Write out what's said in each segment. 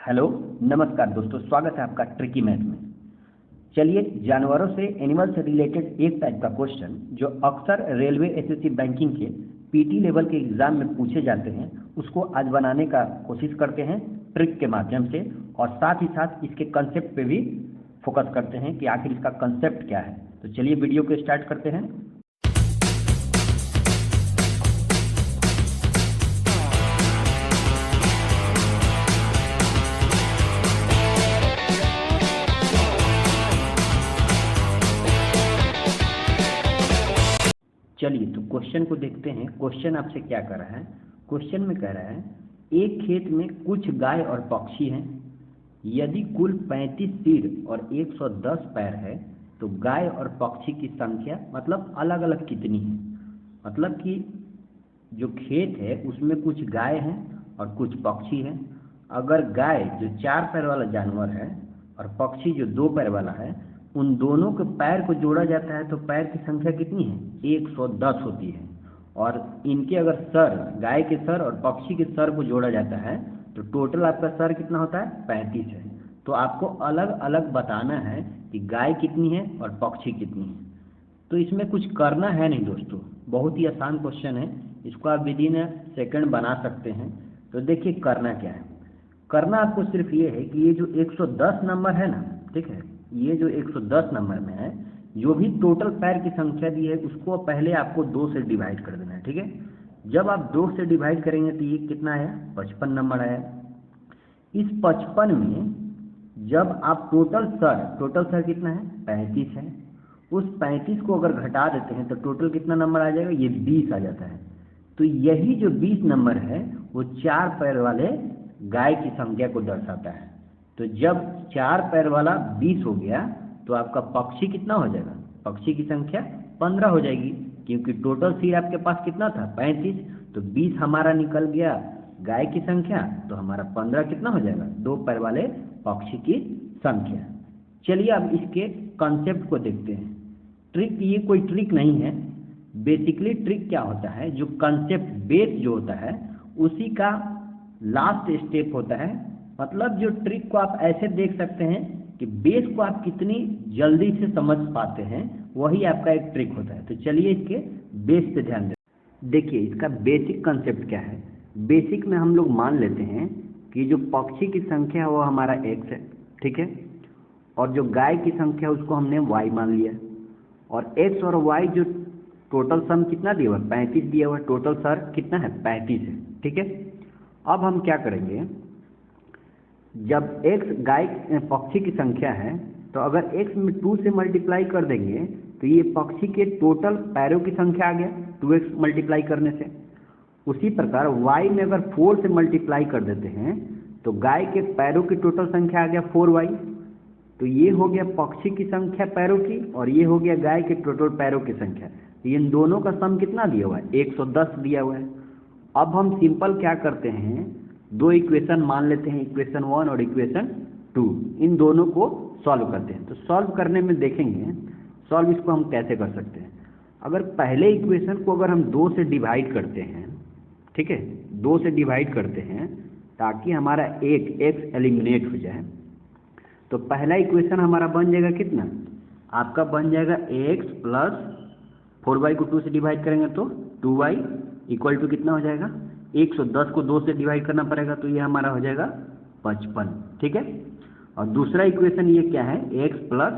Hello नमस्कार दोस्तों, स्वागत है आपका ट्रिकी मैथ में। चलिए, जानवरों से एनिमल से रिलेटेड एक टाइप का क्वेश्चन जो अक्सर रेलवे एसएससी बैंकिंग के पीटी लेवल के एग्जाम में पूछे जाते हैं उसको आज बनाने का कोशिश करते हैं ट्रिक के माध्यम से, और साथ ही साथ इसके कंसेप्ट पे भी फोकस करते हैं कि आखिर इसका कंसेप्ट क्या है। तो चलिए वीडियो को स्टार्ट करते हैं। चलिए तो क्वेश्चन को देखते हैं। क्वेश्चन आपसे क्या कर रहा है? क्वेश्चन में कह रहा है एक खेत में कुछ गाय और पक्षी हैं। यदि कुल 35 सिर और 110 पैर है तो गाय और पक्षी की संख्या मतलब अलग अलग कितनी है। मतलब कि जो खेत है उसमें कुछ गाय हैं और कुछ पक्षी हैं। अगर गाय जो 4 पैर वाला जानवर है और पक्षी जो 2 पैर वाला है, उन दोनों के पैर को जोड़ा जाता है तो पैर की संख्या कितनी है? 110 होती है। और इनके अगर सर, गाय के सर और पक्षी के सर को जोड़ा जाता है तो टोटल आपका सर कितना होता है? 35 है। तो आपको अलग अलग बताना है कि गाय कितनी है और पक्षी कितनी है। तो इसमें कुछ करना है नहीं दोस्तों, बहुत ही आसान क्वेश्चन है। इसको आप विदिन सेकंड बना सकते हैं। तो देखिए करना क्या है। करना आपको सिर्फ ये है कि ये जो 110 नंबर है ना, ठीक है, ये जो 110 नंबर में है, जो भी टोटल पैर की संख्या दी है उसको पहले आपको 2 से डिवाइड कर देना है। ठीक है, जब आप 2 से डिवाइड करेंगे तो ये कितना आया? 55 नंबर आया। इस 55 में जब आप टोटल सर कितना है? 35 है। उस 35 को अगर घटा देते हैं तो टोटल कितना नंबर आ जाएगा? ये 20 आ जाता है। तो यही जो 20 नंबर है वो 4 पैर वाले गाय की संख्या को दर्शाता है। तो जब 4 पैर वाला 20 हो गया तो आपका पक्षी कितना हो जाएगा? पक्षी की संख्या 15 हो जाएगी, क्योंकि टोटल सिर आपके पास कितना था? 35। तो 20 हमारा निकल गया गाय की संख्या, तो हमारा 15 कितना हो जाएगा? 2 पैर वाले पक्षी की संख्या। चलिए अब इसके कंसेप्ट को देखते हैं। ट्रिक, ये कोई ट्रिक नहीं है। बेसिकली ट्रिक क्या होता है, जो कंसेप्ट बेस जो होता है उसी का लास्ट स्टेप होता है। मतलब जो ट्रिक को आप ऐसे देख सकते हैं कि बेस को आप कितनी जल्दी से समझ पाते हैं, वही आपका एक ट्रिक होता है। तो चलिए इसके बेस पे ध्यान दें। देखिए इसका बेसिक कंसेप्ट क्या है। बेसिक में हम लोग मान लेते हैं कि जो पक्षी की संख्या है वो हमारा x है, ठीक है, और जो गाय की संख्या उसको हमने y मान लिया, और x और y जो टोटल सम कितना दिया हुआ है? 35 दिया हुआ है। टोटल सर कितना है? 35 है। ठीक है, अब हम क्या करेंगे, जब x गाय पक्षी की संख्या है तो अगर x में 2 से मल्टीप्लाई कर देंगे तो ये पक्षी के टोटल पैरों की संख्या आ गया 2x मल्टीप्लाई करने से। उसी प्रकार y में अगर 4 से मल्टीप्लाई कर देते हैं तो गाय के पैरों की टोटल संख्या आ गया 4y। तो ये हो गया पक्षी की संख्या पैरों की, और ये हो गया गाय के टोटल पैरों की संख्या। इन दोनों का सम कितना दिया हुआ है? 110 दिया हुआ है। अब हम सिंपल क्या करते हैं, 2 इक्वेशन मान लेते हैं, इक्वेशन 1 और इक्वेशन 2। इन दोनों को सॉल्व करते हैं। तो सॉल्व करने में देखेंगे सॉल्व इसको हम कैसे कर सकते हैं। अगर पहले इक्वेशन को अगर हम 2 से डिवाइड करते हैं, ठीक है, 2 से डिवाइड करते हैं ताकि हमारा एक x एलिमिनेट हो जाए, तो पहला इक्वेशन हमारा बन जाएगा कितना? आपका बन जाएगा x प्लस 4y को 2 से डिवाइड करेंगे तो 2y इक्वल टू कितना हो जाएगा? 110 को 2 से डिवाइड करना पड़ेगा तो ये हमारा हो जाएगा 55। ठीक है, और दूसरा इक्वेशन ये क्या है? x plus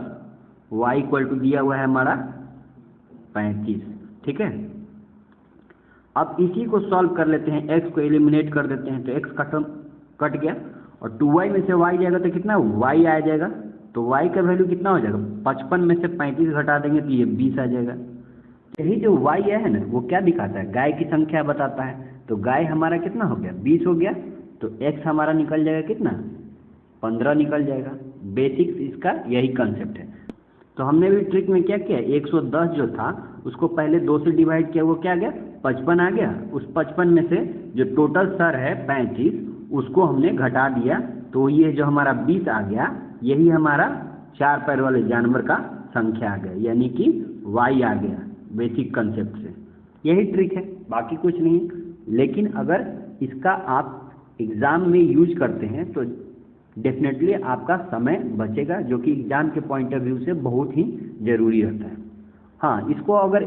y equal to दिया हुआ है हमारा 35। ठीक है, अब इसी को सॉल्व कर लेते हैं। x को एलिमिनेट कर देते हैं तो x का टर्म कट गया, और 2y में से y जाएगा तो कितना? y आ जाएगा। तो y का वैल्यू कितना हो जाएगा? 55 में से 35 घटा देंगे तो ये 20 आ जाएगा। यही जो y है ना, वो क्या दिखाता है? गाय की संख्या बताता है। तो गाय हमारा कितना हो गया? 20 हो गया। तो x हमारा निकल जाएगा कितना? 15 निकल जाएगा। बेसिक्स इसका यही कंसेप्ट है। तो हमने भी ट्रिक में क्या किया, 110 जो था उसको पहले 2 से डिवाइड किया, वो क्या आ गया? 55 आ गया। उस 55 में से जो टोटल सर है 35, उसको हमने घटा दिया तो ये जो हमारा 20 आ गया, यही हमारा 4 पैर वाले जानवर का संख्या आ गया, यानी कि y आ गया। बेसिक कंसेप्ट से यही ट्रिक है, बाकी कुछ नहीं। लेकिन अगर इसका आप एग्ज़ाम में यूज करते हैं तो डेफिनेटली आपका समय बचेगा, जो कि एग्जाम के पॉइंट ऑफ व्यू से बहुत ही ज़रूरी होता है। हाँ, इसको अगर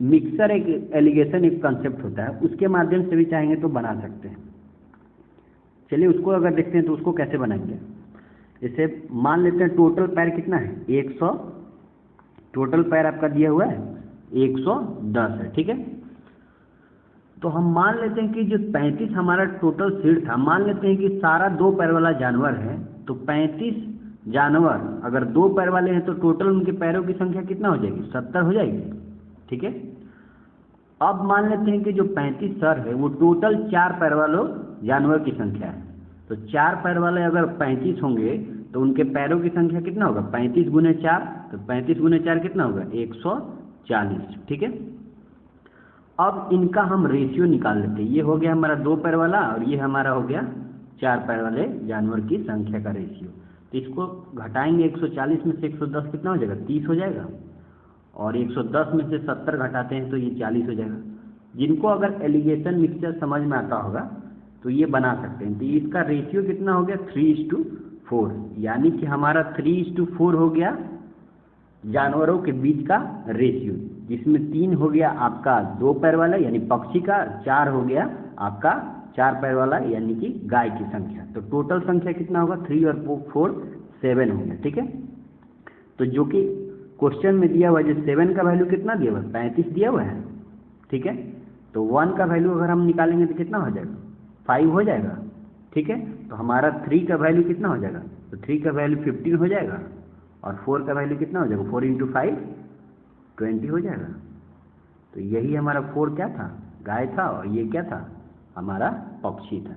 मिक्सर एक एलिगेशन एक कंसेप्ट होता है, उसके माध्यम से भी चाहेंगे तो बना सकते हैं। चलिए उसको अगर देखते हैं तो उसको कैसे बनाएंगे। जैसे मान लेते हैं टोटल पैर कितना है 100, टोटल पैर आपका दिया हुआ है 110 है, ठीक है। तो हम मान लेते हैं कि जो 35 हमारा टोटल सीट था, मान लेते हैं कि सारा 2 पैर वाला जानवर है, तो 35 जानवर अगर 2 पैर वाले हैं तो टोटल उनके पैरों की संख्या कितना हो जाएगी, 70 हो जाएगी, ठीक है। अब मान लेते हैं कि जो 35 सर है वो टोटल 4 पैर वालों जानवर की संख्या है, तो 4 पैर वाले अगर 35 होंगे तो उनके पैरों की संख्या कितना होगा, 35 गुने 4, तो 35 गुने 4 कितना होगा 140, ठीक है। अब इनका हम रेशियो निकाल लेते हैं। ये हो गया हमारा 2 पैर वाला और ये हमारा हो गया 4 पैर वाले जानवर की संख्या का रेशियो। तो इसको घटाएंगे 140 में से 110 कितना हो जाएगा, 30 हो जाएगा, और 110 में से 70 घटाते हैं तो ये 40 हो जाएगा। जिनको अगर एलिगेशन मिक्सचर समझ में आता होगा तो ये बना सकते हैं। तो इसका रेशियो कितना हो गया 3:4, यानी कि हमारा 3:4 हो गया जानवरों के बीच का रेशियो, जिसमें 3 हो गया आपका 2 पैर वाला यानी पक्षी का, 4 हो गया आपका 4 पैर वाला यानी कि गाय की संख्या। तो टोटल संख्या कितना होगा 3 और 4 7 हो गया, ठीक है। तो जो कि क्वेश्चन में दिया हुआ है, जो 7 का वैल्यू कितना दिया हुआ है 35 दिया हुआ है, ठीक है। तो 1 का वैल्यू अगर हम निकालेंगे तो कितना हो जाएगा 5 हो जाएगा, ठीक है। तो हमारा 3 का वैल्यू कितना हो जाएगा, तो 3 का वैल्यू 15 हो जाएगा, और 4 का वैल्यू कितना हो जाएगा 4 × 5 20 हो जाएगा। तो यही हमारा 4 क्या था, गाय था, और ये क्या था हमारा पक्षी था।